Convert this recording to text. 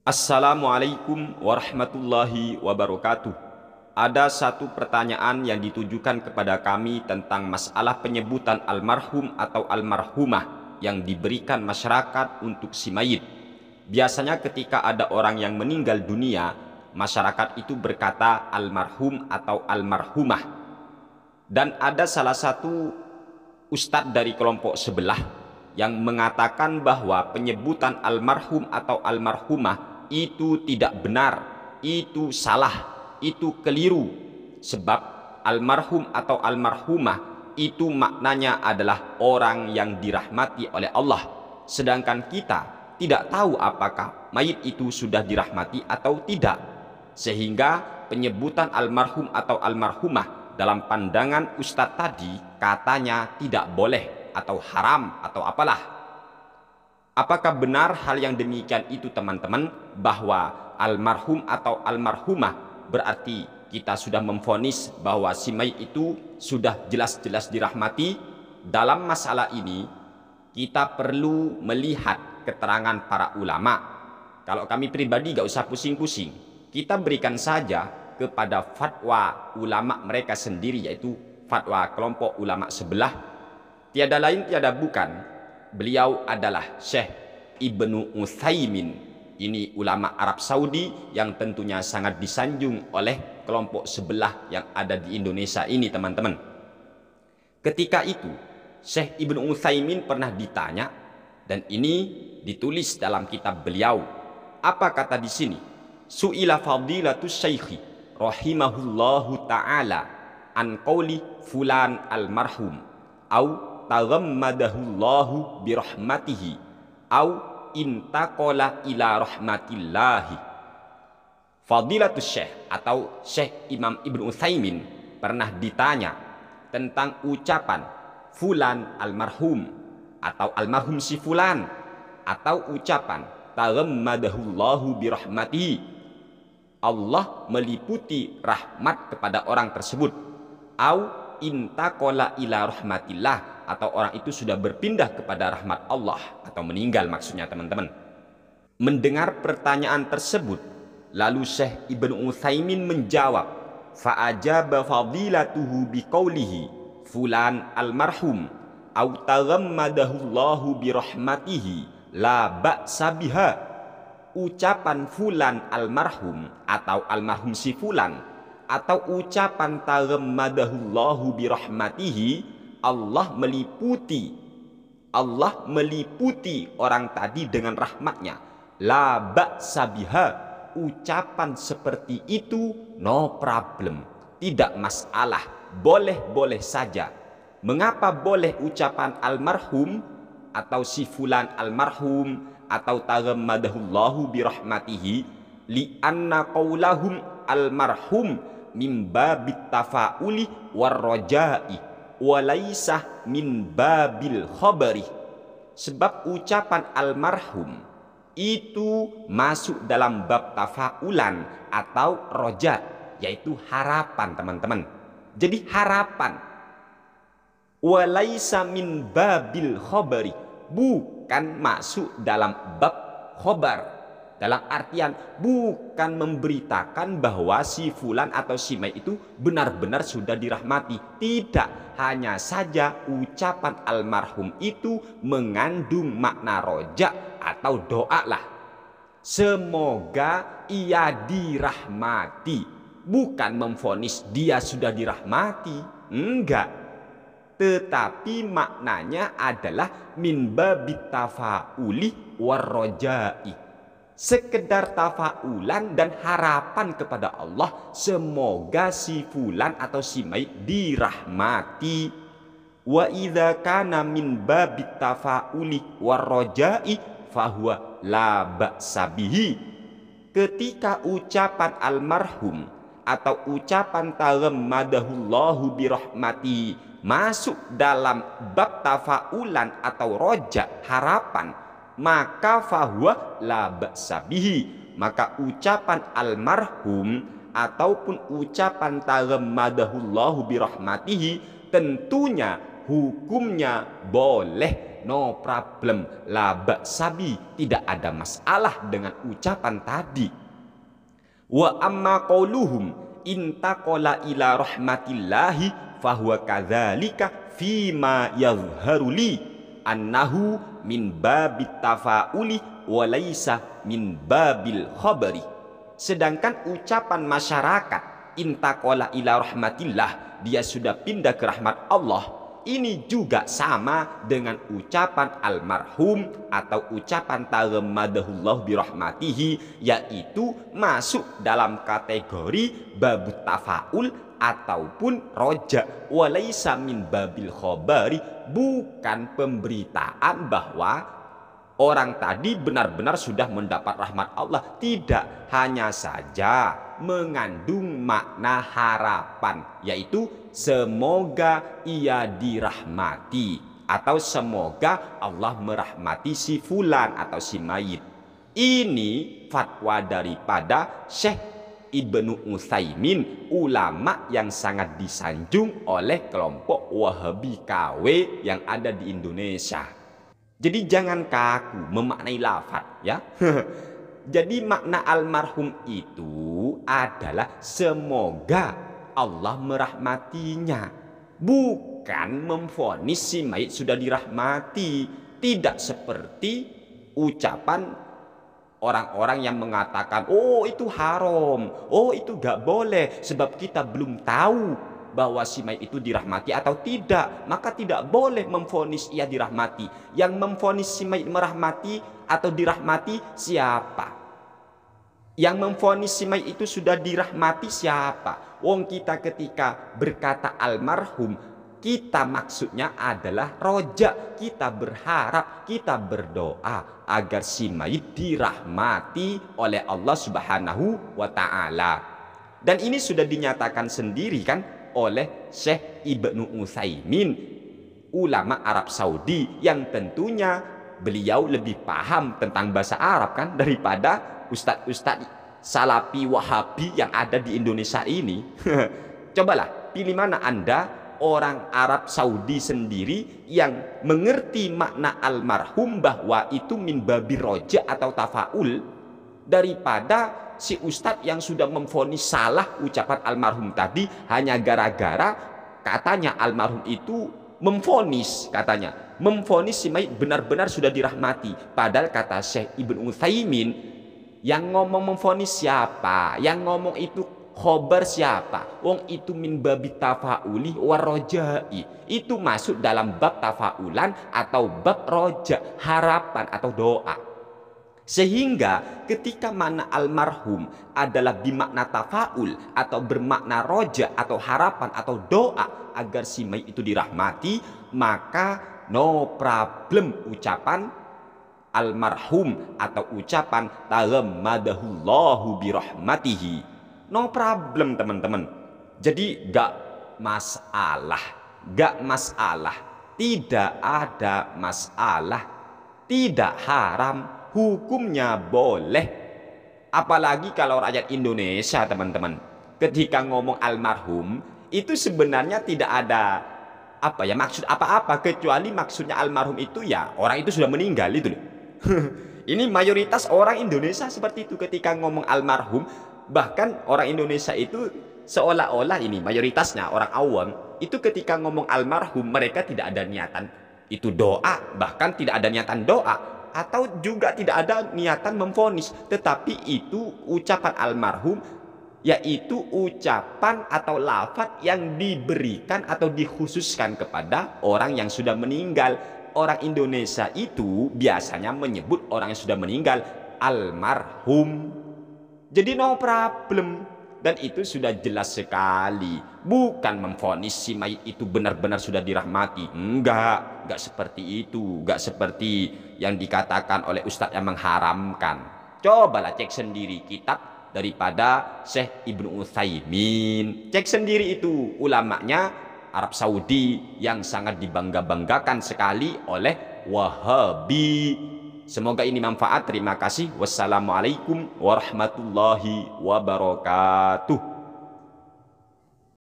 Assalamualaikum warahmatullahi wabarakatuh. Ada satu pertanyaan yang ditujukan kepada kami tentang masalah penyebutan almarhum atau almarhumah yang diberikan masyarakat untuk si mayit. Biasanya ketika ada orang yang meninggal dunia, masyarakat itu berkata almarhum atau almarhumah. Dan ada salah satu ustadz dari kelompok sebelah yang mengatakan bahwa penyebutan almarhum atau almarhumah itu tidak benar, itu salah, itu keliru. Sebab almarhum atau almarhumah itu maknanya adalah orang yang dirahmati oleh Allah. Sedangkan kita tidak tahu apakah mayit itu sudah dirahmati atau tidak. Sehingga penyebutan almarhum atau almarhumah dalam pandangan ustadz tadi katanya tidak boleh atau haram atau apalah. Apakah benar hal yang demikian itu teman-teman, bahwa almarhum atau almarhumah berarti kita sudah memvonis bahwa si mayit itu sudah jelas-jelas dirahmati? Dalam masalah ini kita perlu melihat keterangan para ulama. Kalau kami pribadi gak usah pusing-pusing, kita berikan saja kepada fatwa ulama mereka sendiri, yaitu fatwa kelompok ulama sebelah. Tiada lain tiada bukan, beliau adalah Syekh Ibnu Utsaimin. Ini ulama Arab Saudi yang tentunya sangat disanjung oleh kelompok sebelah yang ada di Indonesia ini, teman-teman. Ketika itu Syekh Ibnu Utsaimin pernah ditanya, dan ini ditulis dalam kitab beliau. Apa kata di sini? Su'ila fadilatus syaikhi rahimahullahu ta'ala an qawli fulan almarhum au taghammadahullahu birahmatihi au intaqala ila rahmatillahi. Fadilatus Syekh atau Syekh Imam Ibnu Utsaimin pernah ditanya tentang ucapan fulan almarhum atau almarhum si fulan, atau ucapan taghammadahullahu birahmatihi, Allah meliputi rahmat kepada orang tersebut, au intaqala ila rahmatillah, atau orang itu sudah berpindah kepada rahmat Allah atau meninggal maksudnya, teman-teman. Mendengar pertanyaan tersebut, lalu Syekh Ibnu Utsaimin menjawab, fa'ajaba fadilatuhu biqaulihi fulan almarhum au taghammadahullahu birahmatihi la ba'sa biha. Ucapan fulan almarhum atau almarhum si fulan, atau ucapan taghammadahullahu birahmatihi, Allah meliputi orang tadi dengan rahmatnya, la ba'sa biha. Ucapan seperti itu no problem, tidak masalah, boleh-boleh saja. Mengapa boleh ucapan almarhum atau si fulan almarhum atau taghammadahullahu birahmatihi? Li'anna qaulahum almarhum min babit tafa'uli warroja'i walaisah min babil khabari. Sebab ucapan almarhum itu masuk dalam bab tafaulan atau roja, yaitu harapan, teman-teman. Jadi harapan. Walaisa min babil khabari, bukan masuk dalam bab khobar, dalam artian bukan memberitakan bahwa si fulan atau si mayit itu benar-benar sudah dirahmati. Tidak, hanya saja ucapan almarhum itu mengandung makna roja atau doa lah. Semoga ia dirahmati, bukan memvonis dia sudah dirahmati, enggak. Tetapi maknanya adalah min babit tafauli warrojai, sekedar tafaulan dan harapan kepada Allah, semoga si fulan atau si mayit dirahmati. Wa idza kana min babit tafauli warrojai fahuwa la ba'sa bihi. Ketika ucapan almarhum atau ucapan taghammadahullahu birahmati masuk dalam bab tafaulan atau roja, harapan, maka fahuwa la ba'sa bihi, maka ucapan almarhum ataupun ucapan taghammadahullahu birahmatihi tentunya hukumnya boleh, no problem, la ba'sabi, tidak ada masalah dengan ucapan tadi. Wa amma qauluhum intaqala ila rahmatillahi fahuwa kadzalika fima yadhharu li annahu min babit tafauli wa laisa min babil khabari. Sedangkan ucapan masyarakat intaqala ila rahmatillah, dia sudah pindah ke rahmat Allah, ini juga sama dengan ucapan almarhum atau ucapan taghammadahullah birahmatihi, yaitu masuk dalam kategori babut tafaul ataupun roja, walaysa min babil khobari, bukan pemberitaan bahwa orang tadi benar-benar sudah mendapat rahmat Allah. Tidak, hanya saja mengandung makna harapan, yaitu semoga ia dirahmati atau semoga Allah merahmati si fulan atau si mayit. Ini fatwa daripada Syekh Ibnu Utsaimin, ulama yang sangat disanjung oleh kelompok Wahabi KW yang ada di Indonesia. Jadi jangan kaku memaknai lafaz, ya. Jadi makna almarhum itu adalah semoga Allah merahmatinya, bukan memvonis si mayit sudah dirahmati. Tidak seperti ucapan orang-orang yang mengatakan, oh itu haram, oh itu gak boleh, sebab kita belum tahu bahwa si mayit itu dirahmati atau tidak, maka tidak boleh memvonis ia dirahmati. Yang memvonis si mayit merahmati atau dirahmati siapa? Yang memvonis si mayit itu sudah dirahmati siapa? Wong kita ketika berkata almarhum, kita maksudnya adalah roja, kita berharap, kita berdoa agar si mayit dirahmati oleh Allah Subhanahu wa Ta'ala. Dan ini sudah dinyatakan sendiri kan oleh Syekh Ibnu Utsaimin, ulama Arab Saudi, yang tentunya beliau lebih paham tentang bahasa Arab kan daripada ustadz-ustadz salafi wahabi yang ada di Indonesia ini. Cobalah pilih mana Anda orang Arab Saudi sendiri yang mengerti makna almarhum bahwa itu min babi roja atau tafaul, daripada si ustadz yang sudah memvonis salah ucapan almarhum tadi hanya gara-gara katanya almarhum itu memvonis, katanya memvonis si mayit benar-benar sudah dirahmati. Padahal kata Syekh Ibnu Utsaimin, yang ngomong memvonis siapa? Yang ngomong itu khobar siapa? Wong itu min babi tafauli warojai, itu masuk dalam bab tafaulan atau bab roja, harapan atau doa. Sehingga ketika makna almarhum adalah bimakna tafaul atau bermakna roja atau harapan atau doa agar si mayit itu dirahmati, maka no problem ucapan almarhum atau ucapan taghammadahullahu birahmatihi, no problem teman-teman. Jadi gak masalah, tidak ada masalah, tidak haram, hukumnya boleh. Apalagi kalau rakyat Indonesia teman-teman, ketika ngomong almarhum itu sebenarnya tidak ada maksud apa-apa, kecuali maksudnya almarhum itu ya orang itu sudah meninggal itu loh. Ini mayoritas orang Indonesia seperti itu ketika ngomong almarhum. Bahkan orang Indonesia itu seolah-olah, ini mayoritasnya orang awam itu ketika ngomong almarhum mereka tidak ada niatan itu doa, bahkan tidak ada niatan doa, atau juga tidak ada niatan memvonis, tetapi itu ucapan almarhum yaitu ucapan atau lafaz yang diberikan atau dikhususkan kepada orang yang sudah meninggal. Orang Indonesia itu biasanya menyebut orang yang sudah meninggal almarhum. Jadi no problem, dan itu sudah jelas sekali, bukan memvonis si mayit itu benar-benar sudah dirahmati. Enggak seperti itu, enggak seperti yang dikatakan oleh ustadz yang mengharamkan. Cobalah cek sendiri kitab daripada Syekh Ibnu Utsaimin, cek sendiri itu ulamanya Arab Saudi yang sangat dibangga-banggakan sekali oleh Wahabi. Semoga ini manfaat. Terima kasih. Wassalamualaikum warahmatullahi wabarakatuh.